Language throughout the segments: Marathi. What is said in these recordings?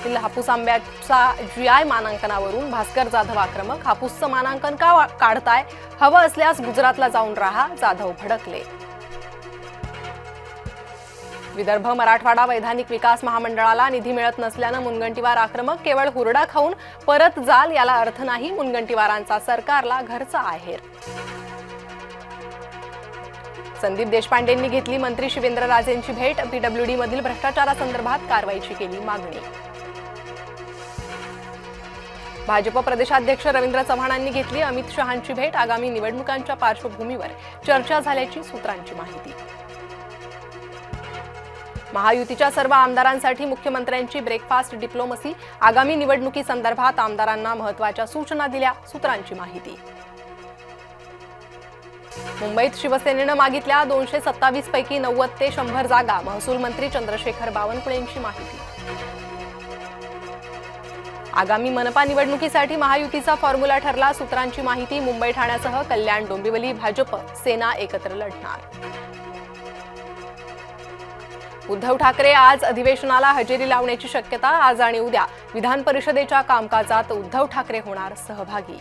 जिल्ह्यातील हापूस आंब्याचा GI मानांकनावरून भास्कर जाधव आक्रमक. हापूसचं मानांकन का काढताय? हवं असल्यास गुजरातला जाऊन राहा, जाधव भडकले. विदर्भ मराठवाडा वैधानिक विकास महामंडळाला निधी मिळत नसल्यानं मुनगंटीवार आक्रमक. केवळ हुरडा खाऊन परत जाल याला अर्थ नाही. मुनगंटीवारांचा सरकारला घरचा आहेर. संदीप देशपांडेंनी घेतली मंत्री शिवेंद्रराजेंची भेट. PWD मधील भ्रष्टाचारासंदर्भात कारवाईची केली मागणी. भाजप प्रदेशाध्यक्ष रवींद्र चव्हाणांनी घेतली अमित शहांची भेट. आगामी निवडणुकांच्या पार्श्वभूमीवर चर्चा झाल्याची सूत्रांची माहिती. महायुतीच्या सर्व आमदारांसाठी मुख्यमंत्र्यांची ब्रेकफास्ट डिप्लोमसी. आगामी निवडणुकीसंदर्भात आमदारांना महत्त्वाच्या सूचना दिल्या, सूत्रांची माहिती. मुंबईत शिवसेनेनं मागितल्या 227 पैकी 90 ते 100 जागा. महसूल मंत्री चंद्रशेखर बावनकुळेंची माहिती. आगामी मनपा निवडणुकीसाठी महायुतीचा फॉर्म्युला ठरला, सूत्रांची माहिती. मुंबई ठाण्यासह कल्याण डोंबिवली भाजप सेना एकत्र लढणार. उद्धव ठाकरे आज अधिवेशनाला हजेरी लावण्याची शक्यता. आज आणि उद्या विधान परिषदेच्या कामकाजात उद्धव ठाकरे होणार सहभागी.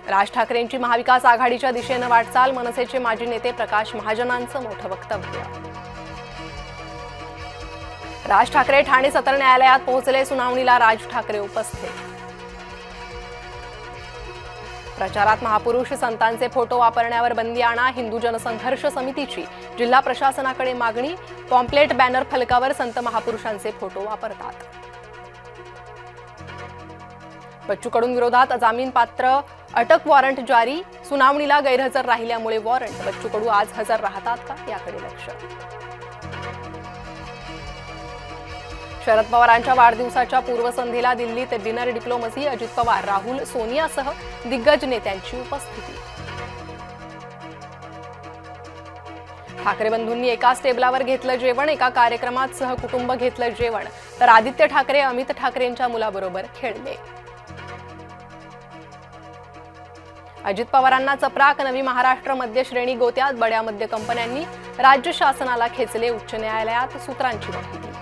राज ठाकरेंची महाविकास आघाडीच्या दिशेनं वाटचाल. मनसेचे माजी नेते प्रकाश महाजनांचं मोठं वक्तव्य. राज ठाकरे ठाणे सत्र न्यायालयात पोहोचले. सुनावणीला राज ठाकरे उपस्थित. प्रचारात महापुरुष संतांचे फोटो वापरण्यावर बंदी आणा. हिंदू जनसंघर्ष समितीची जिल्हा प्रशासनाकडे मागणी. पॉम्पलेट बॅनर फलकावर संत महापुरुषांचे फोटो वापरतात. बच्चू कडू विरोधात जामीनपात्र अटक वॉरंट जारी. सुनावणीला गैरहजर राहिल्यामुळे वॉरंट. बच्चू कडू आज हजर राहतात का याकडे लक्ष. शरद पवारांच्या वाढदिवसाच्या पूर्वसंध्येला दिल्लीत डिनर डिप्लोमसी. अजित पवार, राहुल, सोनियासह दिग्गज नेत्यांची उपस्थिती. ठाकरे बंधूंनी एकाच टेबलावर घेतलं जेवण. एका कार्यक्रमात सहकुटुंब घेतलं जेवण. तर आदित्य ठाकरे अमित ठाकरेंच्या मुलाबरोबर खेळले. अजित पवारांना चपराक. नवी महाराष्ट्र मध्य श्रेणी गोत्यात. बड्या मद्य कंपन्यांनी राज्य शासनाला खेचले उच्च न्यायालयात, सूत्रांची माहिती.